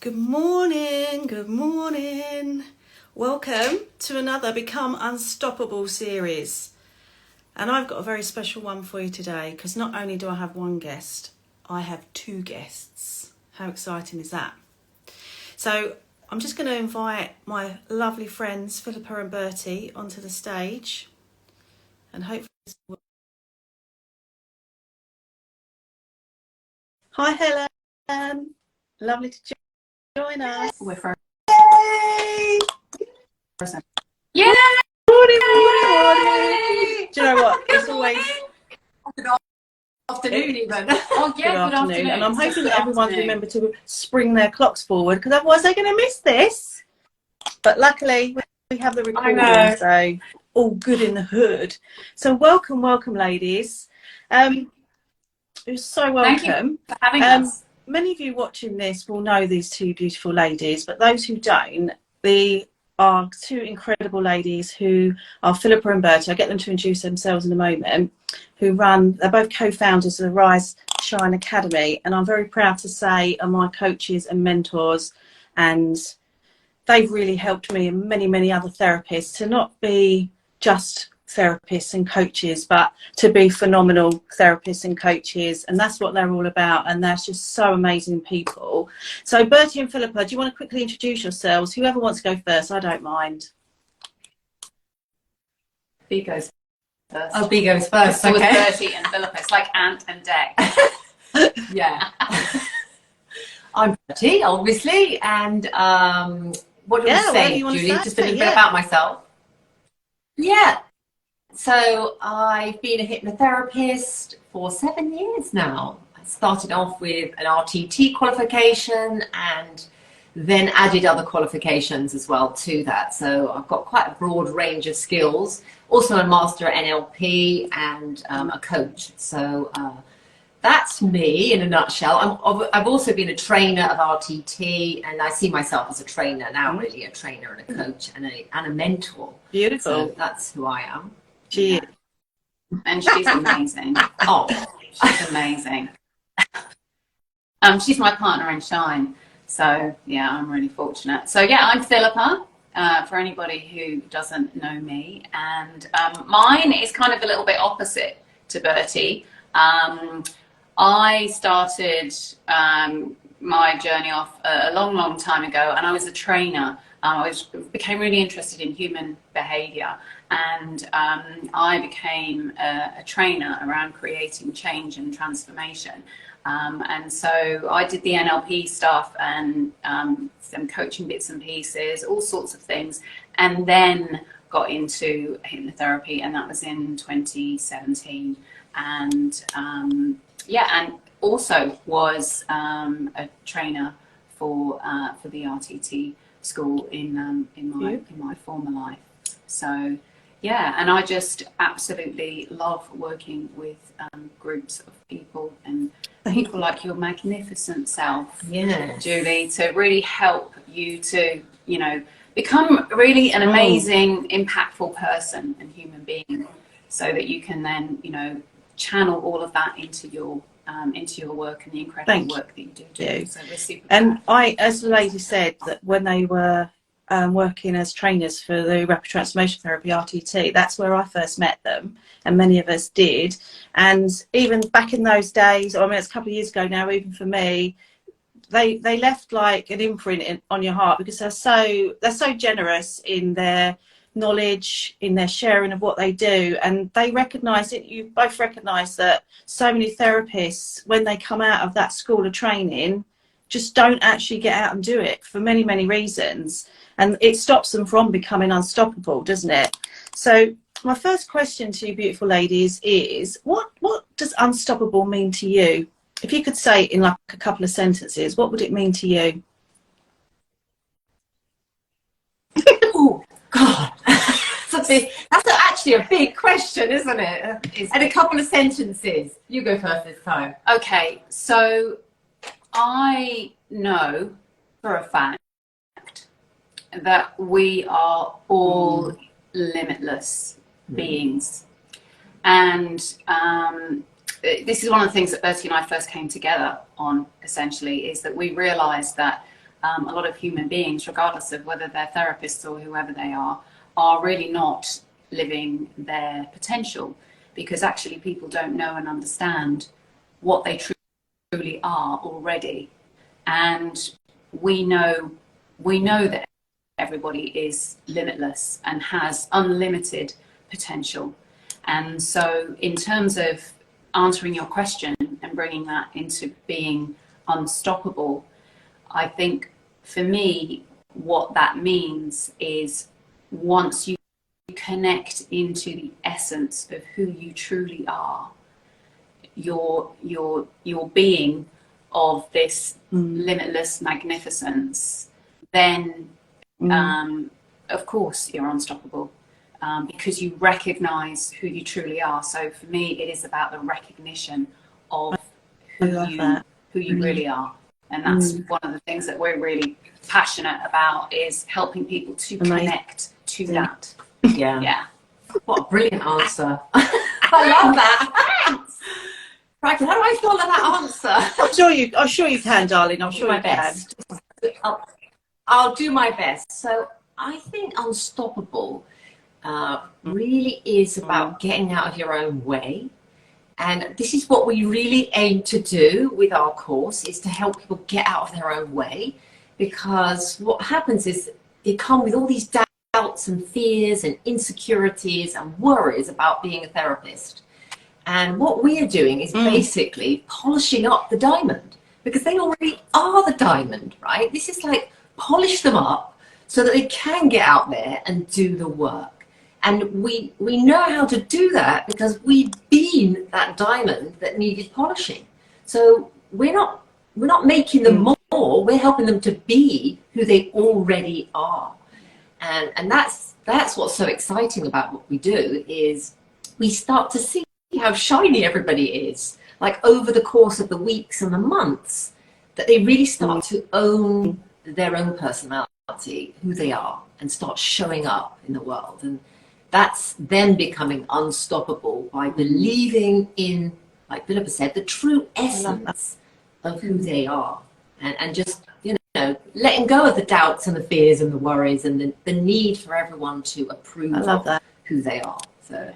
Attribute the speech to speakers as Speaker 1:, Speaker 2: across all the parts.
Speaker 1: Good morning, good morning. Welcome to another Become Unstoppable series. And I've got a very special one for you today because not only do I have one guest, I have two guests. How exciting is that? So I'm just going to invite my lovely friends Philippa and Bertie onto the stage and hopefully this will... Hi Helen, lovely to join us.
Speaker 2: We're for
Speaker 1: Yay!
Speaker 2: yeah.
Speaker 1: Morning. Do you know what? It's always
Speaker 2: Good afternoon, even. Oh yeah,
Speaker 1: good afternoon. And I'm hoping that everyone's remembered to spring their clocks forward because otherwise they're going to miss this. But luckily we have the recording, so all good in the hood. So welcome, ladies. You're so welcome.
Speaker 2: Thank you for having us.
Speaker 1: Many of you watching this will know these two beautiful ladies, but those who don't, they are two incredible ladies who are Philippa and Bertie. I'll get them to introduce themselves in a moment. They're both co-founders of the Rise Shine Academy, and I'm very proud to say are my coaches and mentors, and they've really helped me and many other therapists to not be just therapists and coaches, but to be phenomenal therapists and coaches, and that's what they're all about, and they're just so amazing people. So Bertie and Philippa, do you want to quickly introduce yourselves? Whoever wants to go first, I don't mind.
Speaker 2: B goes first. Oh, B goes first. So okay. With Bertie and Philippa, it's like Ant and Dec. Yeah. I'm Bertie, obviously, and what do I say, Julie? Just a little bit about myself. Yeah. So I've been a hypnotherapist for 7 years now. I started off with an RTT qualification and then added other qualifications as well to that. So I've got quite a broad range of skills. Also a master at NLP and a coach. So that's me in a nutshell. I've also been a trainer of RTT, and I see myself as a trainer now, really, a trainer and a coach and a mentor.
Speaker 1: Beautiful.
Speaker 2: So that's who I am.
Speaker 1: She is.
Speaker 3: And she's amazing.
Speaker 2: Oh,
Speaker 3: she's amazing. She's my partner in Shine. So yeah, I'm really fortunate. So yeah, I'm Philippa, for anybody who doesn't know me. And mine is kind of a little bit opposite to Bertie. I started my journey off a long time ago, and I was a trainer. I became really interested in human behaviour, and I became a trainer around creating change and transformation. And so I did the NLP stuff and some coaching bits and pieces, all sorts of things, and then got into hypnotherapy, and that was in 2017. And yeah, and also was a trainer for the RTT school in my former life. So yeah, and I just absolutely love working with groups of people and people like your magnificent self,
Speaker 2: yes,
Speaker 3: Julie, to really help you to, you know, become really an amazing, impactful person and human being, so that you can then, you know, channel all of that into your work and the incredible work that you do. So we're super
Speaker 1: and proud. As the lady said, that when they were working as trainers for the Rapid Transformation Therapy, RTT, that's where I first met them, and many of us did. And even back in those days, I mean, it's a couple of years ago now, even for me, they left like an imprint on your heart, because they're so generous in their knowledge, in their sharing of what they do, and they recognise it. You both recognise that so many therapists, when they come out of that school of training, just don't actually get out and do it for many reasons, and it stops them from becoming unstoppable, doesn't it? So my first question to you beautiful ladies is, what does unstoppable mean to you? If you could say it in like a couple of sentences, what would it mean to you?
Speaker 2: Oh God. That's actually a big question, isn't it? And a couple of sentences. You go first this time.
Speaker 3: Okay, so I know for a fact that we are all limitless beings, and this is one of the things that Bertie and I first came together on, essentially, is that we realized that a lot of human beings, regardless of whether they're therapists or whoever they are really not living their potential, because actually people don't know and understand what they truly are already. And we know that everybody is limitless and has unlimited potential. And so in terms of answering your question and bringing that into being unstoppable, I think for me, what that means is once you connect into the essence of who you truly are, your being of this limitless magnificence, then of course you're unstoppable, because you recognize who you truly are. So for me, it is about the recognition of who you really are. And that's one of the things that we're really passionate about, is helping people to connect to that.
Speaker 2: Yeah. What a brilliant answer. I love that. Thanks. Right, how do I follow that answer?
Speaker 1: I'm sure you can, darling. I'm sure
Speaker 2: my
Speaker 1: you
Speaker 2: best. I'll do my best. So I think unstoppable really is about getting out of your own way. And this is what we really aim to do with our course, is to help people get out of their own way. Because what happens is they come with all these doubts and fears and insecurities and worries about being a therapist. And what we're doing is basically polishing up the diamond, because they already are the diamond, right? This is like polish them up so that they can get out there and do the work. And we know how to do that because we've been that diamond that needed polishing. So we're not making them more, we're helping them to be who they already are. And that's what's so exciting about what we do, is we start to see how shiny everybody is, like over the course of the weeks and the months, that they really start to own their own personality, who they are, and start showing up in the world. And that's them becoming unstoppable by believing in, like Philippa said, the true essence of who they are, and just, you know, letting go of the doubts and the fears and the worries and the need for everyone to approve of who they are. So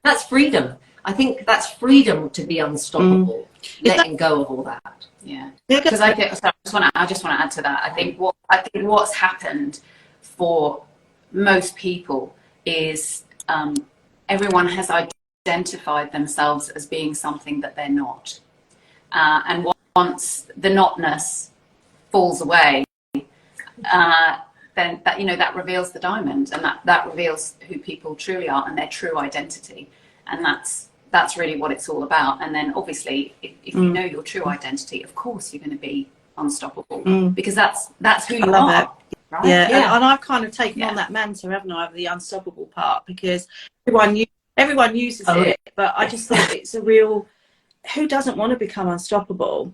Speaker 2: that's freedom. I think that's freedom, to be unstoppable, letting go of all that.
Speaker 3: Yeah, because I just want to add to that. I think what's happened for most people is everyone has identified themselves as being something that they're not, and once the notness falls away, then that reveals the diamond, and that reveals who people truly are and their true identity. And that's really what it's all about. And then obviously, if you know your true identity, of course you're going to be unstoppable, because that's who you are. Right?
Speaker 1: Yeah. And I've kind of taken on that mantle, haven't I, of the unstoppable part, because everyone uses it, but I just thought it's a real, who doesn't want to become unstoppable?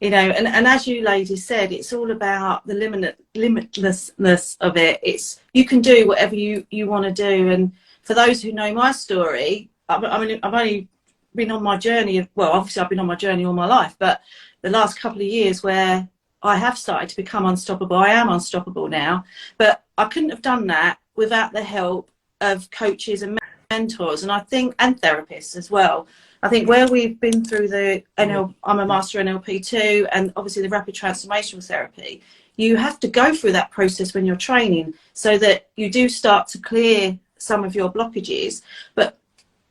Speaker 1: You know, and as you ladies said, it's all about the limitlessness of it. It's, you can do whatever you want to do. And for those who know my story, I mean, I've only been on my journey, well, obviously I've been on my journey all my life, but the last couple of years where I have started to become unstoppable, I am unstoppable now, but I couldn't have done that without the help of coaches and mentors, and I think, and therapists as well. I think where we've been through the I'm a master NLP too, and obviously the rapid transformational therapy, you have to go through that process when you're training, so that you do start to clear some of your blockages. But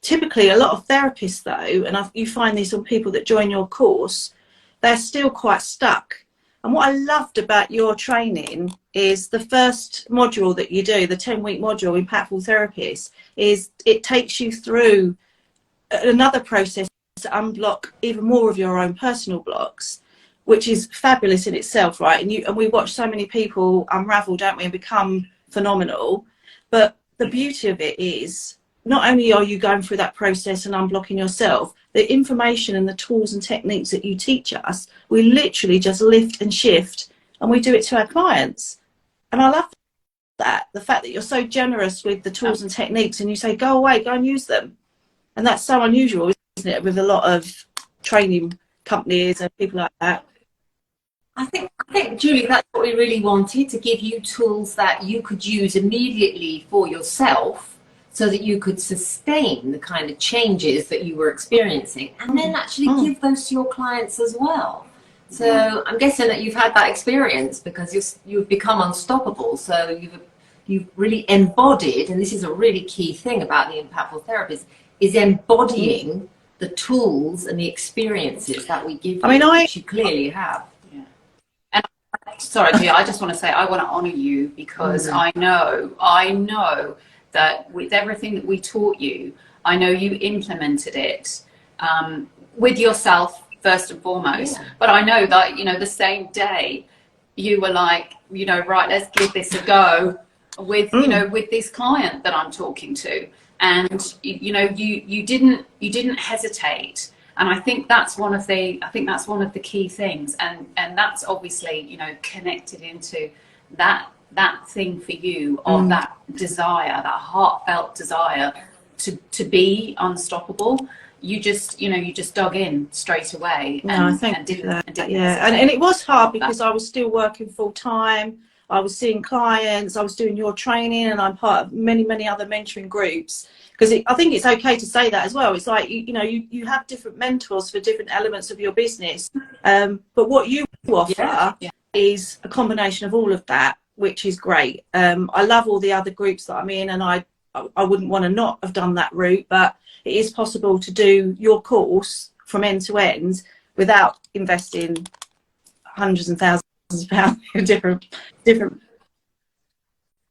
Speaker 1: typically a lot of therapists though, and you find these on people that join your course, they're still quite stuck. And what I loved about your training is the first module that you do, the 10-week module, Impactful Therapists, is it takes you through another process to unblock even more of your own personal blocks, which is fabulous in itself, right? And we watch so many people unravel, don't we, and become phenomenal. But the beauty of it is, not only are you going through that process and unblocking yourself, the information and the tools and techniques that you teach us, we literally just lift and shift, and we do it to our clients. And I love that, the fact that you're so generous with the tools and techniques, and you say, go away, go and use them. And that's so unusual, isn't it, with a lot of training companies and people like that.
Speaker 2: I think, Julie, that's what we really wanted, to give you tools that you could use immediately for yourself so that you could sustain the kind of changes that you were experiencing, and then actually give those to your clients as well. So I'm guessing that you've had that experience because you've become unstoppable. So you've really embodied, and this is a really key thing about the impactful therapist, is embodying the tools and the experiences that we give you, which you clearly have.
Speaker 3: Sorry, Gia, I just want to say I want to honour you because I know that with everything that we taught you, I know you implemented it with yourself first and foremost. Yeah. But I know that, you know, the same day you were like, you know, right, let's give this a go with, you know, with this client that I'm talking to. And, you know, you didn't hesitate. And I think that's one of the key things, and that's obviously, you know, connected into that thing for you of that desire, that heartfelt desire to be unstoppable. You just dug in straight away. And
Speaker 1: it was hard because I was still working full time. I was seeing clients, I was doing your training, and I'm part of many other mentoring groups. Because I think it's okay to say that as well. It's like, you know, you have different mentors for different elements of your business. But what you offer is a combination of all of that, which is great. I love all the other groups that I'm in, and I wouldn't want to not have done that route, but it is possible to do your course from end to end without investing hundreds and thousands of pounds in different.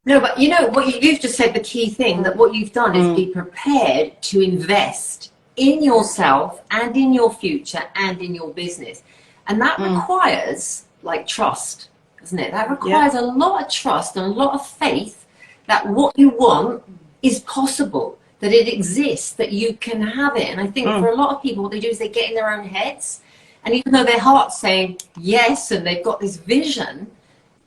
Speaker 2: No, but you know what you've just said, the key thing, that what you've done is be prepared to invest in yourself and in your future and in your business. And that requires like trust, doesn't it? That requires a lot of trust and a lot of faith that what you want is possible, that it exists, that you can have it. And I think for a lot of people, what they do is they get in their own heads, and even though their heart's saying yes and they've got this vision,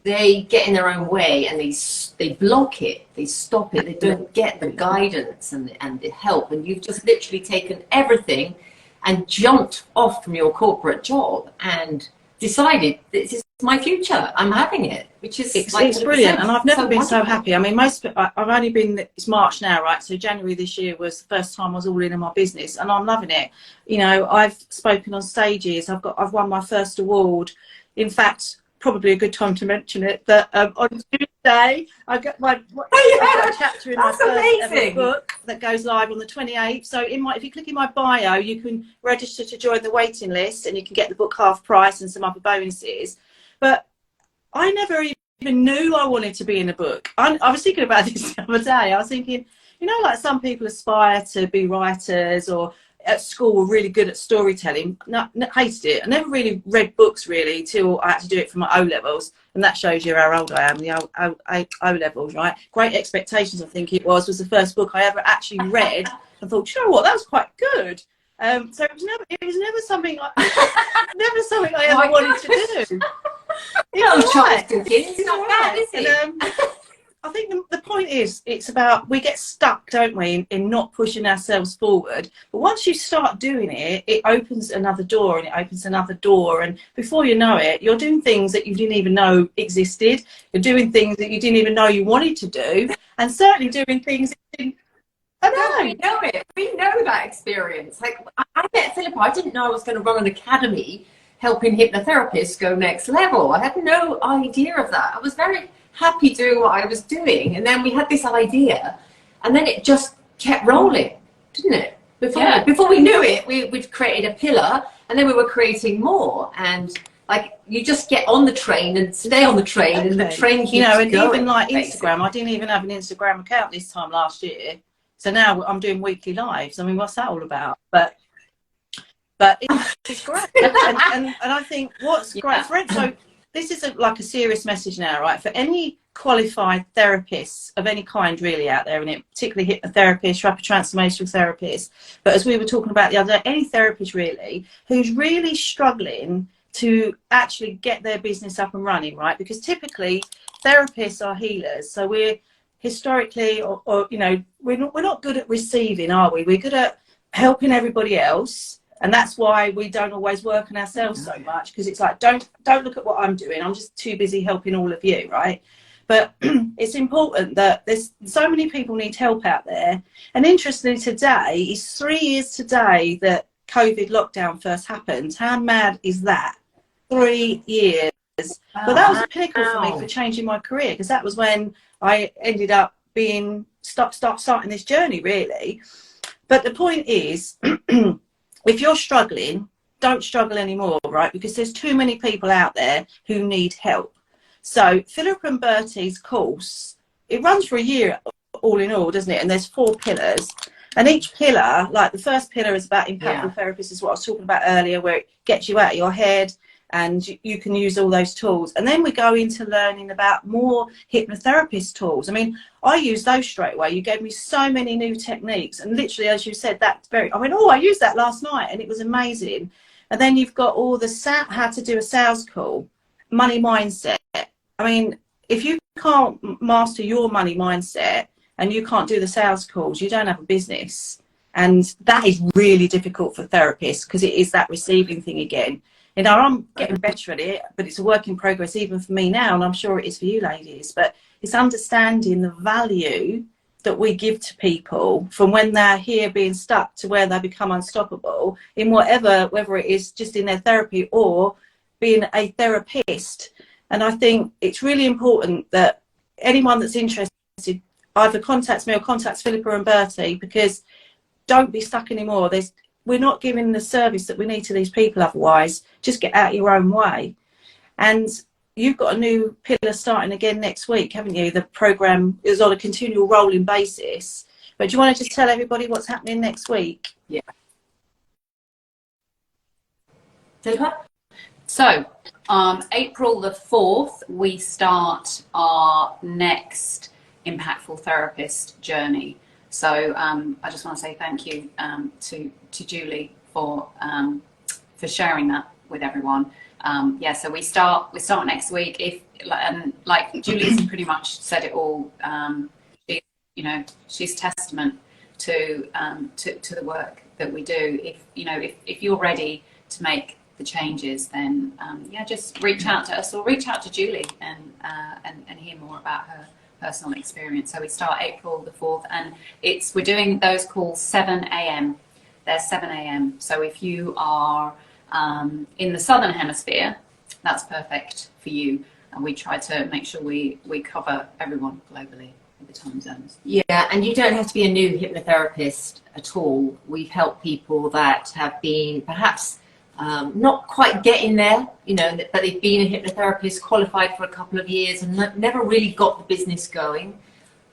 Speaker 2: they get in their own way and they block it, they stop it, they don't get the guidance and the help. And you've just literally taken everything and jumped off from your corporate job and decided, this is my future, I'm having it, which is
Speaker 1: it's brilliant. And I've never been so happy. I mean, I've only been, it's March now, right? So January this year was the first time I was all in my business, and I'm loving it. You know, I've spoken on stages, I've won my first award. In fact, probably a good time to mention it, that on Tuesday I got my chapter in my first ever book that goes live on the 28th. So if you click in my bio, you can register to join the waiting list, and you can get the book half price and some other bonuses. But I never even knew I wanted to be in a book. I was thinking about this the other day. I was thinking, you know, like some people aspire to be writers, or at school were really good at storytelling. Hated it. I never really read books really till I had to do it for my O levels, and that shows you how old I am. The O levels, right? Great Expectations, I think it was the first book I ever actually read, and thought, you know what, that was quite good. So it was never something I ever wanted to do.
Speaker 2: It's not bad, is it?
Speaker 1: I think the point is, it's about, we get stuck, don't we, in not pushing ourselves forward. But once you start doing it, it opens another door, and it opens another door. And before you know it, you're doing things that you didn't even know existed. You're doing things that you didn't even know you wanted to do. And certainly doing things that you didn't.
Speaker 2: We know it. We know that experience. Like, I met Philippa. I didn't know I was going to run an academy helping hypnotherapists go next level. I had no idea of that. I was very happy doing what I was doing, and then we had this idea, and then it just kept rolling, didn't it? Before we knew it, we'd created a pillar, and then we were creating more. And like, you just get on the train and stay on the train, and the train keeps going,
Speaker 1: even like
Speaker 2: basically.
Speaker 1: Instagram, I didn't even have an Instagram account this time last year, so now I'm doing weekly lives. I mean, what's that all about? But it's great. and I think what's great for it, so this is like a serious message now, right? For any qualified therapists of any kind really out there, and it particularly hypnotherapists, rapid transformational therapists, but as we were talking about the other day, any therapist really who's really struggling to actually get their business up and running, right? Because typically therapists are healers, so we're historically, or you know, we're not good at receiving, are we? We're good at helping everybody else. And that's why we don't always work on ourselves so much, because it's like, don't look at what I'm doing. I'm just too busy helping all of you, right? But it's important that there's so many people need help out there. And interestingly, today is 3 years today that COVID lockdown first happened. How mad is that? 3 years. Wow. But that was a pinnacle for me for changing my career, because that was when I ended up being starting this journey, really. But the point is, if you're struggling, don't struggle anymore, right? Because there's too many people out there who need help. So Philippa Bertie's course, it runs for a year all in all, doesn't it? And there's 4 pillars. And each pillar, like the first pillar is about impactful therapists, is what I was talking about earlier, where it gets you out of your head and you can use all those tools. And then we go into learning about more hypnotherapist tools. I mean, I use those straight away. You gave me so many new techniques. And literally, as you said, I went, oh, I used that last night and it was amazing. And then you've got all the how to do a sales call, money mindset. I mean, if you can't master your money mindset and you can't do the sales calls, you don't have a business. And that is really difficult for therapists, because it is that receiving thing again. You know, I'm getting better at it, but it's a work in progress even for me now, and I'm sure it is for you ladies. But it's understanding the value that we give to people from when they're here being stuck to where they become unstoppable in whatever, whether it is just in their therapy or being a therapist. And I think it's really important that anyone that's interested either contacts me or contacts Philippa and Bertie, because don't be stuck anymore. We're not giving the service that we need to these people otherwise. Just get out your own way. And you've got a new pillar starting again next week, haven't you? The program is on a continual rolling basis. But do you want to just tell everybody what's happening next week?
Speaker 2: Yeah.
Speaker 3: So, April the 4th, we start our next impactful therapist journey. So I just want to say thank you to Julie for sharing that with everyone. Yeah, so we start next week. Like Julie's pretty much said it all. She's testament to the work that we do. If you're ready to make the changes, then just reach out to us or reach out to Julie and hear more about her personal experience. So we start April the 4th, and we're doing those calls 7 a.m. They're 7 a.m. So if you are in the southern hemisphere, that's perfect for you. And we try to make sure we cover everyone globally with the time zones.
Speaker 2: Yeah, and you don't have to be a new hypnotherapist at all. We've helped people that have been perhaps not quite getting there, but they've been a hypnotherapist, qualified for a couple of years and never really got the business going.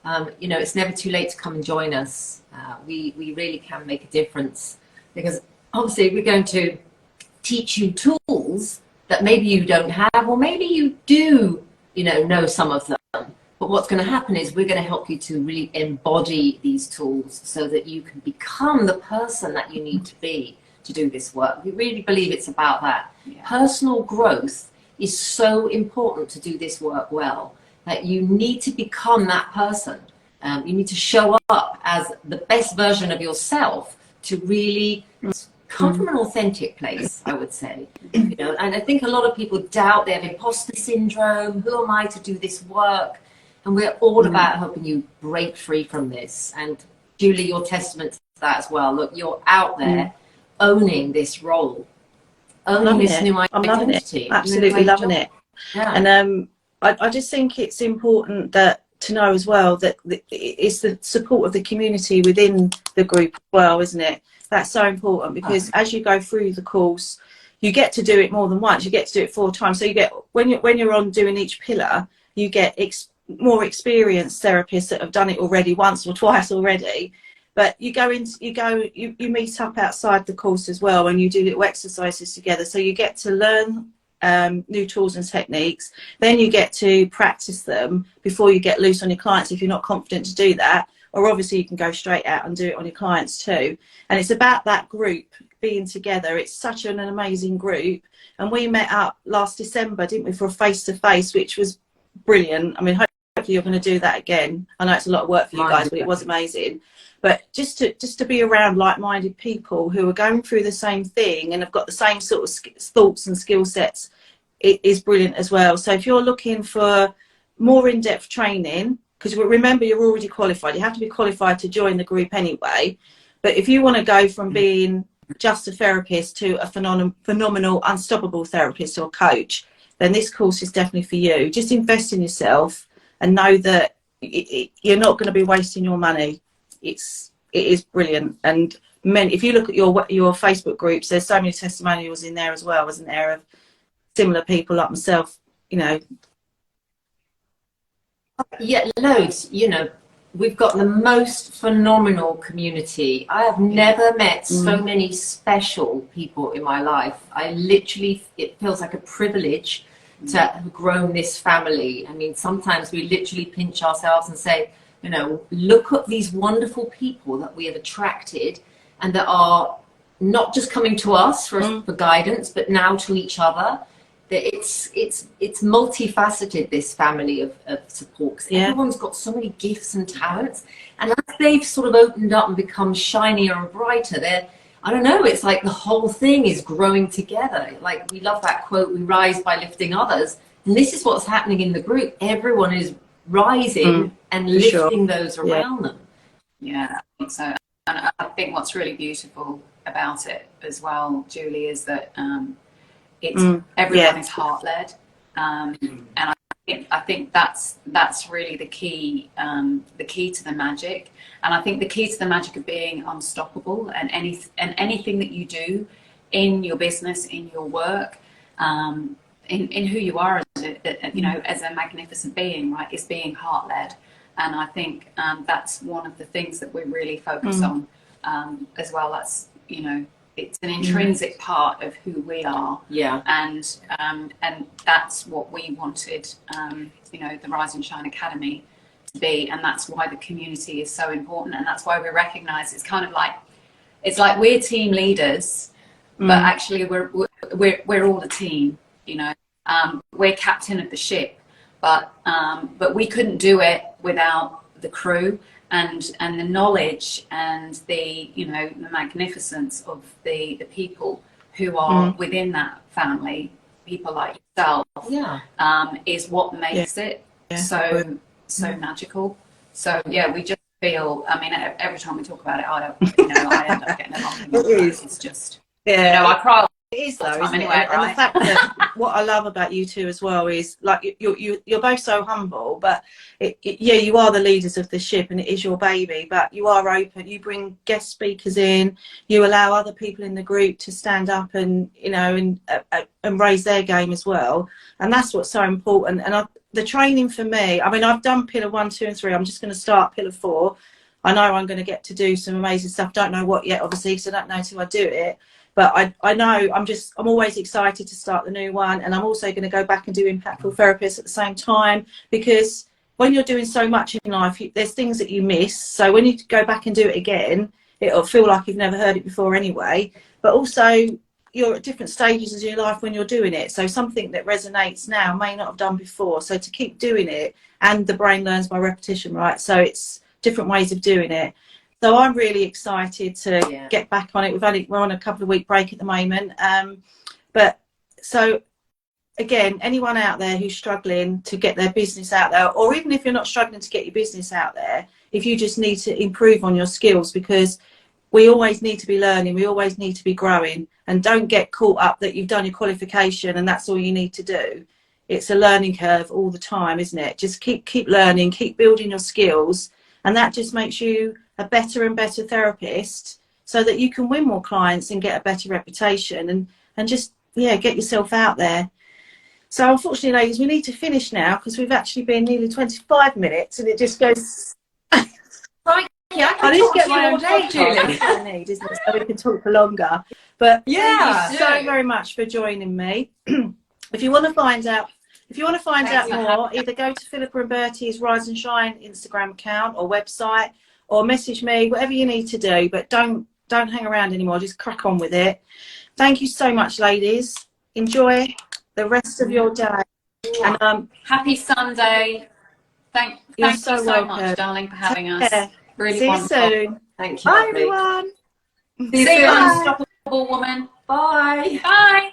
Speaker 2: It's never too late to come and join us. We really can make a difference, because obviously we're going to teach you tools that maybe you don't have, or maybe you do, know some of them. But what's going to happen is we're going to help you to really embody these tools so that you can become the person that you need to be to do this work. We really believe it's about that. Yeah. Personal growth is so important to do this work well, that you need to become that person. You need to show up as the best version of yourself to really come from an authentic place, I would say. And I think a lot of people doubt. They have imposter syndrome. Who am I to do this work? And we're all about helping you break free from this. And Julie, you're testament to that as well. Look, you're out there owning this role, owning this new identity.
Speaker 1: I'm loving it. Absolutely loving it. Yeah. And I just think it's important to know as well that it's the support of the community within the group as well, isn't it? That's so important, because as you go through the course, you get to do it more than once. You get to do it 4 times. So you get, when you're on doing each pillar, you get more experienced therapists that have done it already once or twice already. But you meet up outside the course as well, and you do little exercises together. So you get to learn new tools and techniques. Then you get to practice them before you get loose on your clients if you're not confident to do that. Or obviously you can go straight out and do it on your clients too. And it's about that group being together. It's such an amazing group. And we met up last December, didn't we, for a face-to-face, which was brilliant. I mean, hopefully you're going to do that again. I know it's a lot of work for you guys, but it was amazing. But just to be around like-minded people who are going through the same thing and have got the same sort of thoughts and skill sets, it is brilliant as well. So if you're looking for more in-depth training, because remember, you're already qualified. You have to be qualified to join the group anyway. But if you want to go from being just a therapist to a phenomenal, unstoppable therapist or coach, then this course is definitely for you. Just invest in yourself and know that you're not going to be wasting your money. It is brilliant. And if you look at your Facebook groups, there's so many testimonials in there as well, isn't there, of similar people like myself, you know.
Speaker 2: Yeah, loads. You know, we've got the most phenomenal community. I have never met so many special people in my life. I literally, it feels like a privilege to have grown this family. I mean, sometimes we literally pinch ourselves and say, you know, look at these wonderful people that we have attracted and that are not just coming to us for guidance, but now to each other. That it's multifaceted, this family of support, because everyone's got so many gifts and talents, and as they've sort of opened up and become shinier and brighter, I don't know, it's like the whole thing is growing together. Like, we love that quote, we rise by lifting others, and this is what's happening in the group. Everyone is rising and lifting those around them.
Speaker 3: Yeah, I think so. And I think what's really beautiful about it as well, Julie, is that everyone is heart-led, and I think that's really the key to the magic. And I think the key to the magic of being unstoppable, and anything that you do in your business, in your work, in who you are, as a magnificent being, right, is being heart-led. And I think that's one of the things that we really focus on as well. That's, you know, it's an intrinsic part of who we are. Yeah. And that's what we wanted, the Rise and Shine Academy to be. And that's why the community is so important. And that's why we recognize it's kind of like, it's like we're team leaders, but actually we're all a team, you know. We're captain of the ship, but we couldn't do it without the crew. And the knowledge and the magnificence of the people who are within that family, people like yourself, is what makes it so magical. So we just feel, I mean, every time we talk about it, I end up getting along. It's just, I cry.
Speaker 1: It is though, isn't it? And the fact that what I love about you two as well is, like, you're both so humble, but you are the leaders of the ship and it is your baby, but you are open. You bring guest speakers in, you allow other people in the group to stand up and and raise their game as well, and that's what's so important. And the training for me, I mean, I've done pillar 1, 2 and 3. I'm just going to start pillar 4. I know I'm going to get to do some amazing stuff. Don't know what yet, obviously, because I don't know until I do it. But I know I'm always excited to start the new one. And I'm also going to go back and do impactful therapists at the same time, because when you're doing so much in life, there's things that you miss. So when you go back and do it again, it'll feel like you've never heard it before anyway. But also, you're at different stages of your life when you're doing it. So something that resonates now may not have done before. So to keep doing it, and the brain learns by repetition, right? So it's different ways of doing it. So I'm really excited to get back on it. We're on a couple of week break at the moment. But so again, anyone out there who's struggling to get their business out there, or even if you're not struggling to get your business out there, if you just need to improve on your skills, because we always need to be learning, we always need to be growing, and don't get caught up that you've done your qualification and that's all you need to do. It's a learning curve all the time, isn't it? Just keep learning, keep building your skills, and that just makes you a better and better therapist, so that you can win more clients and get a better reputation, and just get yourself out there. So unfortunately, ladies, we need to finish now, because we've actually been nearly 25 minutes and it just goes
Speaker 2: I need to get my own day,
Speaker 1: Julie. Isn't it? So we can talk for longer. But thank you so very much for joining me. If you want to find out more, either go to Philippa Bertie's Rise and Shine Instagram account or website, or message me, whatever you need to do, but don't hang around anymore. Just crack on with it. Thank you so much, ladies. Enjoy the rest of your day. And
Speaker 3: happy Sunday. Thank
Speaker 1: You're
Speaker 3: you
Speaker 1: so
Speaker 3: so
Speaker 1: welcome.
Speaker 3: much, darling, for having
Speaker 1: Take
Speaker 3: us.
Speaker 1: care.
Speaker 3: Really
Speaker 1: See you
Speaker 3: wonderful.
Speaker 1: soon.
Speaker 2: Thank you.
Speaker 1: Bye,
Speaker 2: lovely.
Speaker 1: everyone.
Speaker 2: See you
Speaker 3: See you,
Speaker 2: soon.
Speaker 3: unstoppable woman.
Speaker 2: Bye.
Speaker 3: Bye.